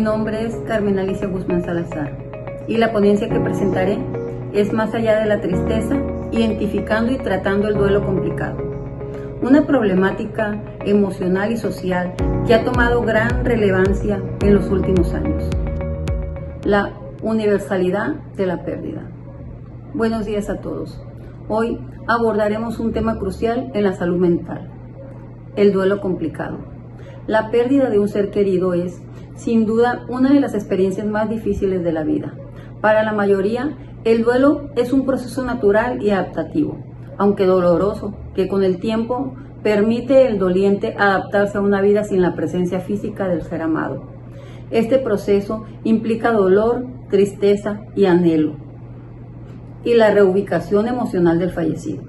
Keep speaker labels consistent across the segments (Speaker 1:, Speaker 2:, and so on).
Speaker 1: nombre es Carmen Alicia Guzmán Salazar y la ponencia que presentaré es Más allá de la tristeza, identificando y tratando el duelo complicado. Una problemática emocional y social que ha tomado gran relevancia en los últimos años. La universalidad de la pérdida. Buenos días a todos. Hoy abordaremos un tema crucial en la salud mental, el duelo complicado. La pérdida de un ser querido es, sin duda, una de las experiencias más difíciles de la vida. Para la mayoría, el duelo es un proceso natural y adaptativo, aunque doloroso, que con el tiempo permite al doliente adaptarse a una vida sin la presencia física del ser amado. Este proceso implica dolor, tristeza y anhelo, y la reubicación emocional del fallecido.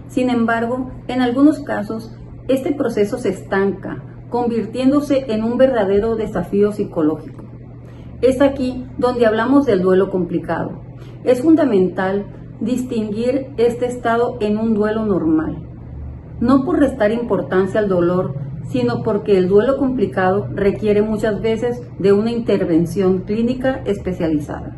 Speaker 1: Sin embargo, en algunos casos, este proceso se estanca, convirtiéndose en un verdadero desafío psicológico. Es aquí donde hablamos del duelo complicado. Es fundamental distinguir este estado en un duelo normal, no por restar importancia al dolor, sino porque el duelo complicado requiere muchas veces de una intervención clínica especializada.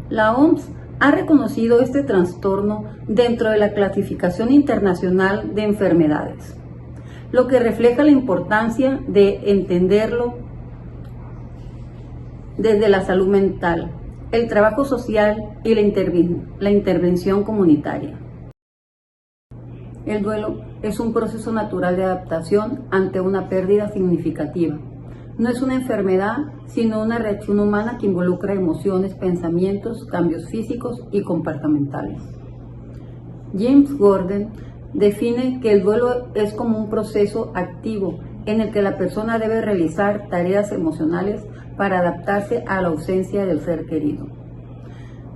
Speaker 1: La OMS ha reconocido este trastorno dentro de la Clasificación Internacional de Enfermedades, lo que refleja la importancia de entenderlo desde la salud mental, el trabajo social y la intervención comunitaria. El duelo es un proceso natural de adaptación ante una pérdida significativa. No es una enfermedad, sino una reacción humana que involucra emociones, pensamientos, cambios físicos y comportamentales. James Gordon define que el duelo es como un proceso activo en el que la persona debe realizar tareas emocionales para adaptarse a la ausencia del ser querido.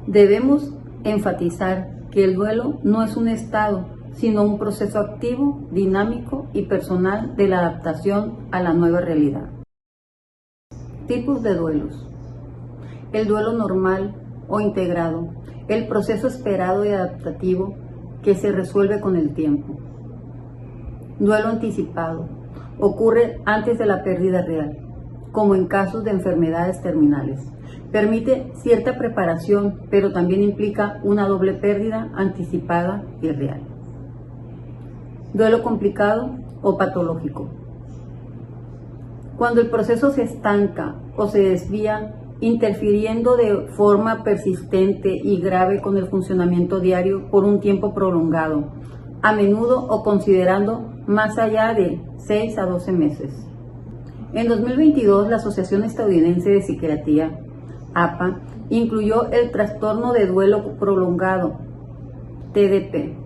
Speaker 1: Debemos enfatizar que el duelo no es un estado, sino un proceso activo, dinámico y personal de la adaptación a la nueva realidad. Tipos de duelos. El duelo normal o integrado, el proceso esperado y adaptativo que se resuelve con el tiempo. Duelo anticipado, ocurre antes de la pérdida real, como en casos de enfermedades terminales. Permite cierta preparación, pero también implica una doble pérdida anticipada y real. Duelo complicado o patológico. Cuando el proceso se estanca o se desvía, interfiriendo de forma persistente y grave con el funcionamiento diario por un tiempo prolongado, a menudo o considerando más allá de 6 a 12 meses. En 2022, la Asociación Estadounidense de Psiquiatría, APA, incluyó el trastorno de duelo prolongado, TDP,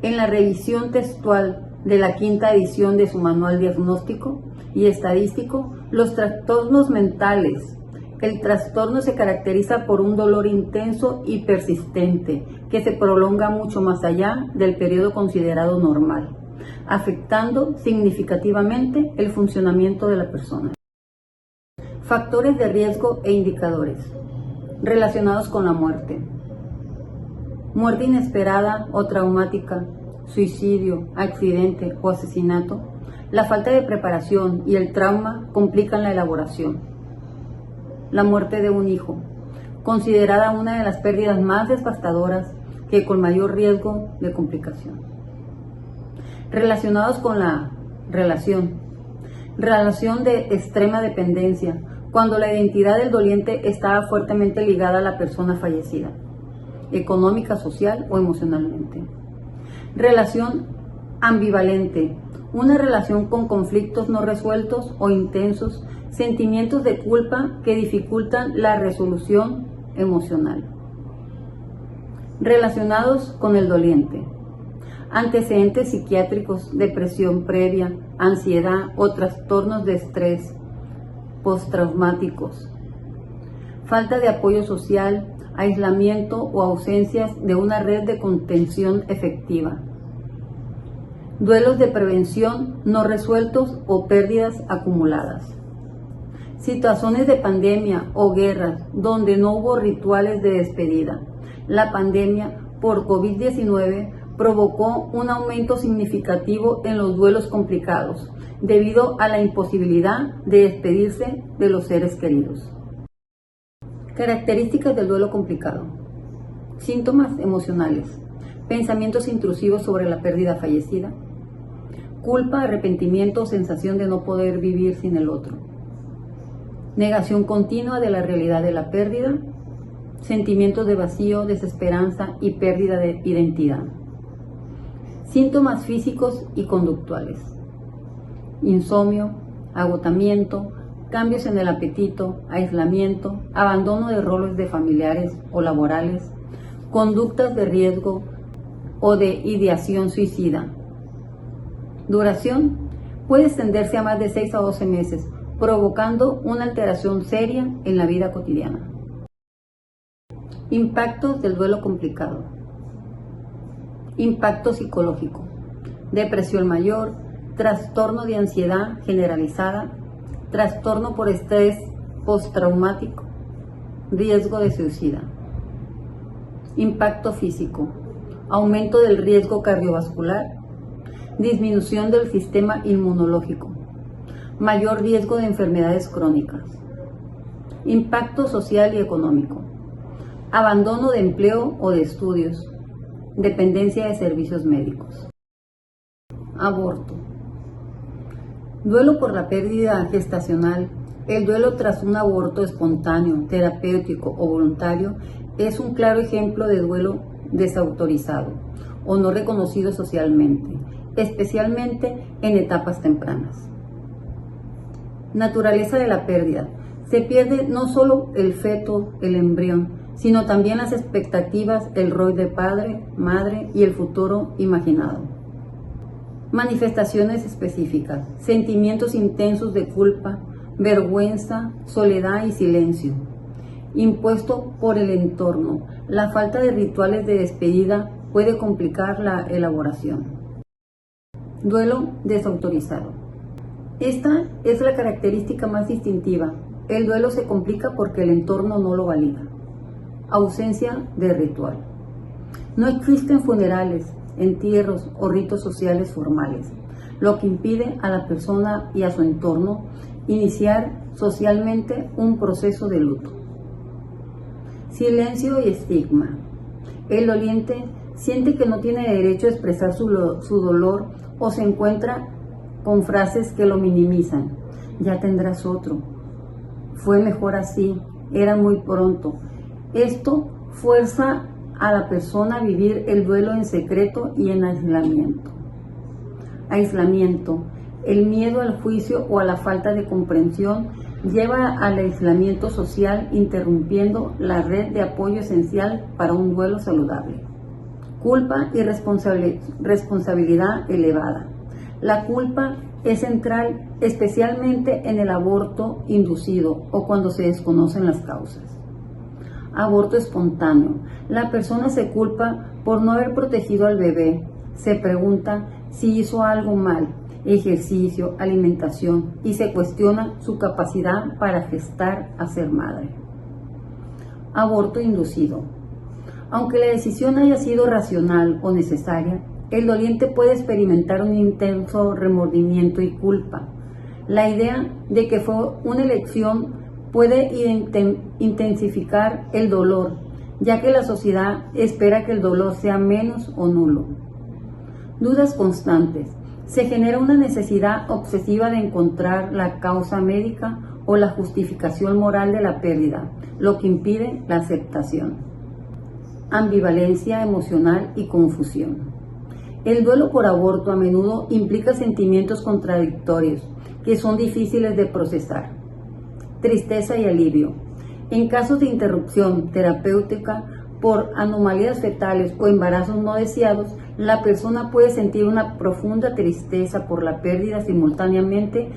Speaker 1: en la revisión textual de la 5ª edición de su Manual Diagnóstico y Estadístico. Los trastornos mentales. El trastorno se caracteriza por un dolor intenso y persistente que se prolonga mucho más allá del periodo considerado normal, afectando significativamente el funcionamiento de la persona. Factores de riesgo e indicadores relacionados con la muerte. Muerte inesperada o traumática, suicidio, accidente o asesinato. La falta de preparación y el trauma complican la elaboración. La muerte de un hijo, considerada una de las pérdidas más devastadoras que con mayor riesgo de complicación. Relacionados con la relación de extrema dependencia, cuando la identidad del doliente estaba fuertemente ligada a la persona fallecida, económica, social o emocionalmente. Relación ambivalente, una relación con conflictos no resueltos o intensos, sentimientos de culpa que dificultan la resolución emocional. Relacionados con el doliente. Antecedentes psiquiátricos, depresión previa, ansiedad o trastornos de estrés postraumáticos. Falta de apoyo social, aislamiento o ausencias de una red de contención efectiva. Duelos de prevención no resueltos o pérdidas acumuladas. Situaciones de pandemia o guerras donde no hubo rituales de despedida. La pandemia por COVID-19 provocó un aumento significativo en los duelos complicados debido a la imposibilidad de despedirse de los seres queridos. Características del duelo complicado. Síntomas emocionales. Pensamientos intrusivos sobre la pérdida fallecida. Culpa, arrepentimiento o sensación de no poder vivir sin el otro. Negación continua de la realidad de la pérdida. Sentimientos de vacío, desesperanza y pérdida de identidad. Síntomas físicos y conductuales. Insomnio, agotamiento, cambios en el apetito, aislamiento, abandono de roles de familiares o laborales, conductas de riesgo o de ideación suicida. Duración puede extenderse a más de 6 a 12 meses, provocando una alteración seria en la vida cotidiana. Impactos del duelo complicado. Impacto psicológico. Depresión mayor, trastorno de ansiedad generalizada, trastorno por estrés postraumático, riesgo de suicida. Impacto físico. Aumento del riesgo cardiovascular, disminución del sistema inmunológico, mayor riesgo de enfermedades crónicas. Impacto social y económico. Abandono de empleo o de estudios, dependencia de servicios médicos. Aborto. Duelo por la pérdida gestacional. El duelo tras un aborto espontáneo, terapéutico o voluntario es un claro ejemplo de duelo desautorizado o no reconocido socialmente, especialmente en etapas tempranas. Naturaleza de la pérdida. Se pierde no solo el feto, el embrión, sino también las expectativas, el rol de padre, madre y el futuro imaginado. Manifestaciones específicas. Sentimientos intensos de culpa, vergüenza, soledad y silencio. Impuesto por el entorno. La falta de rituales de despedida puede complicar la elaboración. Duelo desautorizado. Esta es la característica más distintiva. El duelo se complica porque el entorno no lo valida. Ausencia de ritual. No existen funerales, entierros o ritos sociales formales, lo que impide a la persona y a su entorno iniciar socialmente un proceso de luto. Silencio y estigma. El doliente siente que no tiene derecho a expresar su dolor o se encuentra con frases que lo minimizan. Ya tendrás otro. Fue mejor así. Era muy pronto. Esto fuerza a la persona a vivir el duelo en secreto y en aislamiento. Aislamiento. El miedo al juicio o a la falta de comprensión lleva al aislamiento social, interrumpiendo la red de apoyo esencial para un duelo saludable. Culpa y responsabilidad elevada. La culpa es central, especialmente en el aborto inducido o cuando se desconocen las causas. Aborto espontáneo. La persona se culpa por no haber protegido al bebé. Se pregunta si hizo algo mal, ejercicio, alimentación, y se cuestiona su capacidad para gestar a ser madre. Aborto inducido. Aunque la decisión haya sido racional o necesaria, el doliente puede experimentar un intenso remordimiento y culpa. La idea de que fue una elección puede intensificar el dolor, ya que la sociedad espera que el dolor sea menos o nulo. Dudas constantes. Se genera una necesidad obsesiva de encontrar la causa médica o la justificación moral de la pérdida, lo que impide la aceptación. Ambivalencia emocional y confusión. El duelo por aborto a menudo implica sentimientos contradictorios que son difíciles de procesar. Tristeza y alivio. En casos de interrupción terapéutica por anomalías fetales o embarazos no deseados, la persona puede sentir una profunda tristeza por la pérdida simultáneamente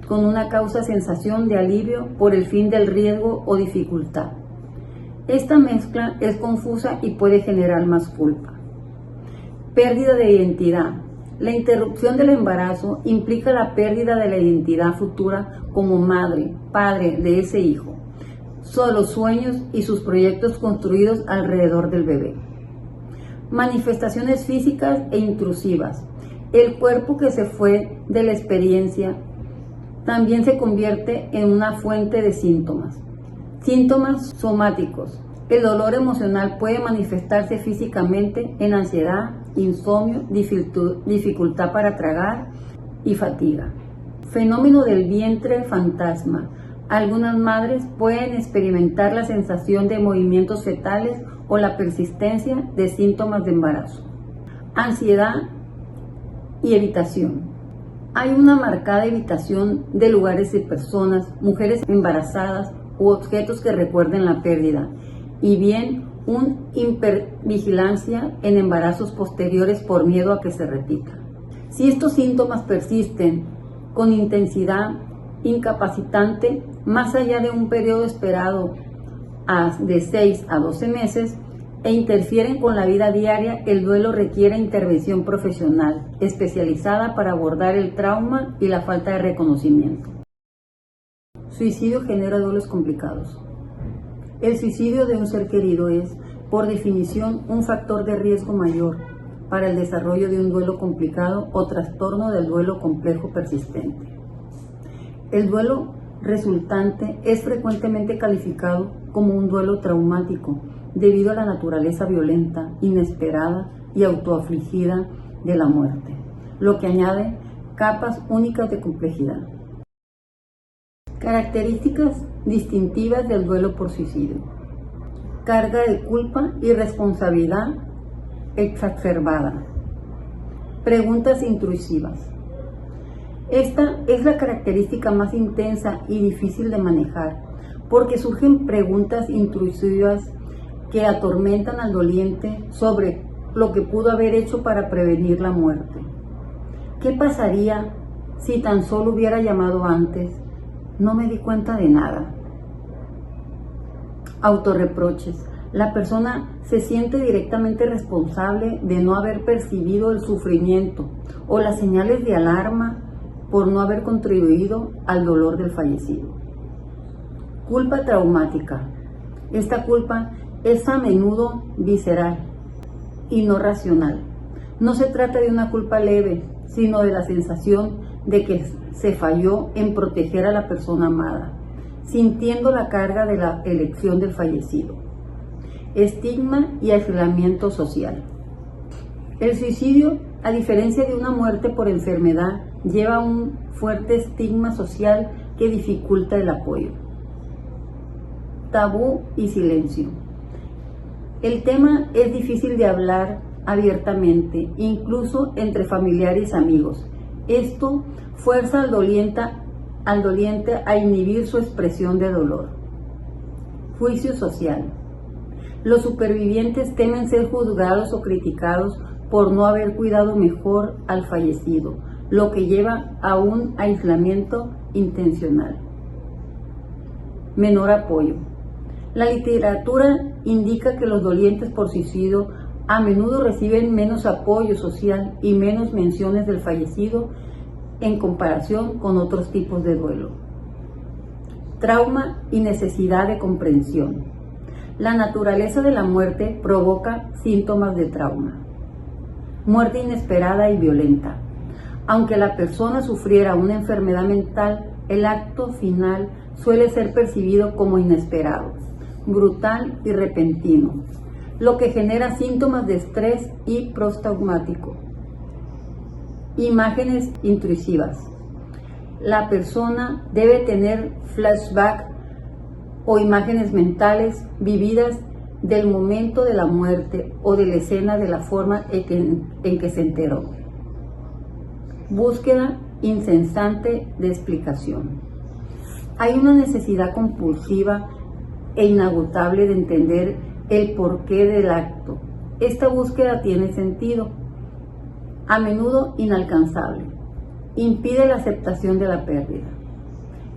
Speaker 1: con una causa sensación de alivio por el fin del riesgo o dificultad. Esta mezcla es confusa y puede generar más culpa. Pérdida de identidad. La interrupción del embarazo implica la pérdida de la identidad futura como madre, padre de ese hijo, los sueños y sus proyectos construidos alrededor del bebé. Manifestaciones físicas e intrusivas. El cuerpo que se fue de la experiencia también se convierte en una fuente de síntomas. Síntomas somáticos. El dolor emocional puede manifestarse físicamente en ansiedad, insomnio, dificultad para tragar y fatiga. Fenómeno del vientre fantasma. Algunas madres pueden experimentar la sensación de movimientos fetales o la persistencia de síntomas de embarazo. Ansiedad y evitación. Hay una marcada evitación de lugares y personas, mujeres embarazadas u objetos que recuerden la pérdida, y bien una hipervigilancia en embarazos posteriores por miedo a que se repita. Si estos síntomas persisten con intensidad incapacitante más allá de un periodo esperado de 6 a 12 meses e interfieren con la vida diaria, el duelo requiere intervención profesional especializada para abordar el trauma y la falta de reconocimiento. Suicidio genera duelos complicados. El suicidio de un ser querido es, por definición, un factor de riesgo mayor para el desarrollo de un duelo complicado o trastorno del duelo complejo persistente. El duelo resultante es frecuentemente calificado como un duelo traumático debido a la naturaleza violenta, inesperada y autoafligida de la muerte, lo que añade capas únicas de complejidad. Características distintivas del duelo por suicidio. Carga de culpa y responsabilidad exacerbada. Preguntas intrusivas. Esta es la característica más intensa y difícil de manejar, porque surgen preguntas intrusivas que atormentan al doliente sobre lo que pudo haber hecho para prevenir la muerte. ¿Qué pasaría si tan solo hubiera llamado antes? No me di cuenta de nada. Autorreproches. La persona se siente directamente responsable de no haber percibido el sufrimiento o las señales de alarma por no haber contribuido al dolor del fallecido. Culpa traumática. Esta culpa es a menudo visceral y no racional. No se trata de una culpa leve, sino de la sensación de que se falló en proteger a la persona amada, sintiendo la carga de la elección del fallecido. Estigma y aislamiento social. El suicidio, a diferencia de una muerte por enfermedad, lleva un fuerte estigma social que dificulta el apoyo. Tabú y silencio. El tema es difícil de hablar abiertamente, incluso entre familiares y amigos. Esto fuerza al doliente a inhibir su expresión de dolor. Juicio social. Los supervivientes temen ser juzgados o criticados por no haber cuidado mejor al fallecido, lo que lleva a un aislamiento intencional. Menor apoyo. La literatura indica que los dolientes por suicidio a menudo reciben menos apoyo social y menos menciones del fallecido en comparación con otros tipos de duelo. Trauma y necesidad de comprensión. La naturaleza de la muerte provoca síntomas de trauma. Muerte inesperada y violenta. Aunque la persona sufriera una enfermedad mental, el acto final suele ser percibido como inesperado, brutal y repentino, lo que genera síntomas de estrés y postraumático. Imágenes intrusivas. La persona debe tener flashback o imágenes mentales vividas del momento de la muerte o de la escena de la forma en que se enteró. Búsqueda incesante de explicación. Hay una necesidad compulsiva e inagotable de entender el porqué del acto. Esta búsqueda tiene sentido, a menudo inalcanzable. Impide la aceptación de la pérdida.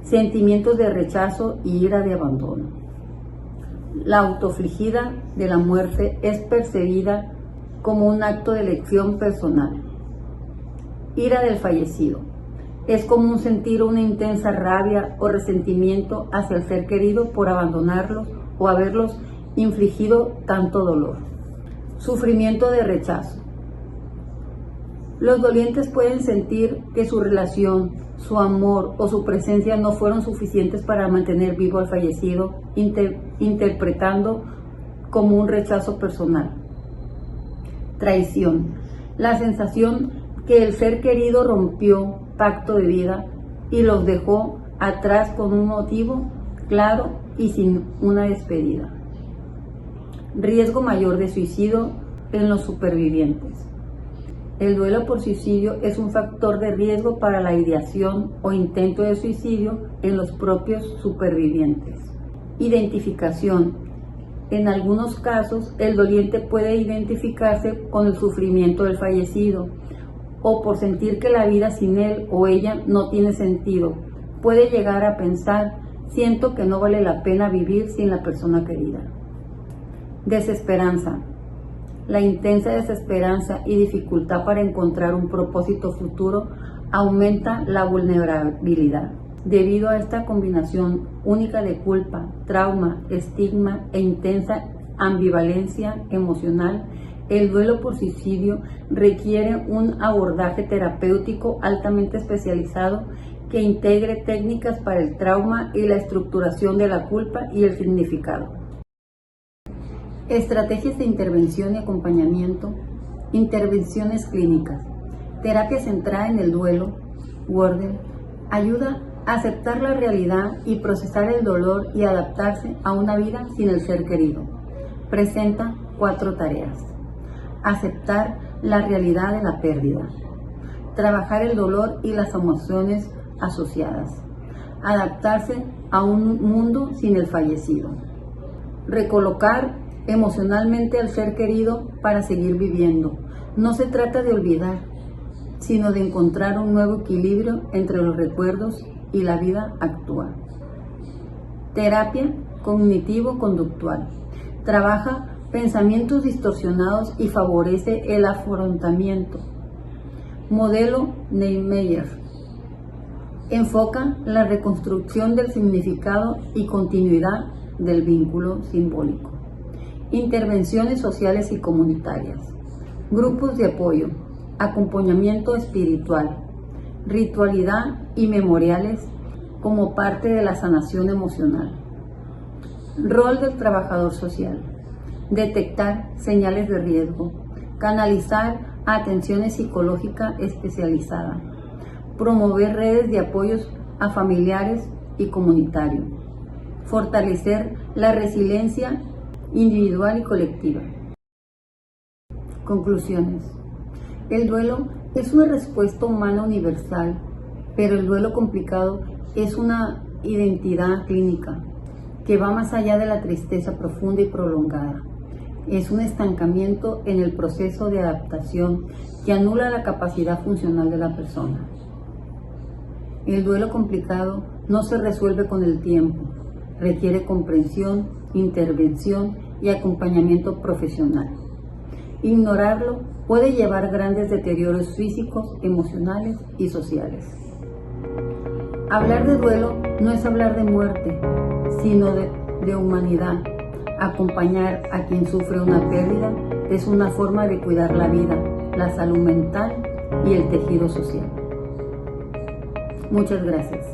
Speaker 1: Sentimientos de rechazo y ira de abandono. La autoafligida de la muerte es percibida como un acto de elección personal. Ira del fallecido. Es común sentir una intensa rabia o resentimiento hacia el ser querido por abandonarlos o haberlos infligido tanto dolor. Sufrimiento de rechazo. Los dolientes pueden sentir que su relación, su amor o su presencia no fueron suficientes para mantener vivo al fallecido, interpretando como un rechazo personal. Traición. La sensación que el ser querido rompió pacto de vida y los dejó atrás con un motivo claro y sin una despedida. Riesgo mayor de suicidio en los supervivientes. El duelo por suicidio es un factor de riesgo para la ideación o intento de suicidio en los propios supervivientes. Identificación. En algunos casos, el doliente puede identificarse con el sufrimiento del fallecido o por sentir que la vida sin él o ella no tiene sentido. Puede llegar a pensar, siento que no vale la pena vivir sin la persona querida. Desesperanza. La intensa desesperanza y dificultad para encontrar un propósito futuro aumenta la vulnerabilidad. Debido a esta combinación única de culpa, trauma, estigma e intensa ambivalencia emocional, el duelo por suicidio requiere un abordaje terapéutico altamente especializado que integre técnicas para el trauma y la estructuración de la culpa y el significado. Estrategias de intervención y acompañamiento. Intervenciones clínicas. Terapia centrada en el duelo. Wordel ayuda a aceptar la realidad y procesar el dolor y adaptarse a una vida sin el ser querido. Presenta 4 tareas. Aceptar la realidad de la pérdida. Trabajar el dolor y las emociones asociadas. Adaptarse a un mundo sin el fallecido. Recolocar emocionalmente al ser querido para seguir viviendo. No se trata de olvidar, sino de encontrar un nuevo equilibrio entre los recuerdos y la vida actual. Terapia cognitivo-conductual. Trabaja pensamientos distorsionados y favorece el afrontamiento. Modelo Niemeyer. Enfoca la reconstrucción del significado y continuidad del vínculo simbólico. Intervenciones sociales y comunitarias. Grupos de apoyo. Acompañamiento espiritual. Ritualidad y memoriales como parte de la sanación emocional. Rol del trabajador social. Detectar señales de riesgo. Canalizar atención psicológica especializada. Promover redes de apoyos a familiares y comunitarios. Fortalecer la resiliencia individual y colectiva. Conclusiones. El duelo es una respuesta humana universal, pero el duelo complicado es una identidad clínica que va más allá de la tristeza profunda y prolongada. Es un estancamiento en el proceso de adaptación que anula la capacidad funcional de la persona. El duelo complicado no se resuelve con el tiempo, requiere comprensión, intervención y acompañamiento profesional. Ignorarlo puede llevar grandes deterioros físicos, emocionales y sociales. Hablar de duelo no es hablar de muerte, sino de humanidad. Acompañar a quien sufre una pérdida es una forma de cuidar la vida, la salud mental y el tejido social. Muchas gracias.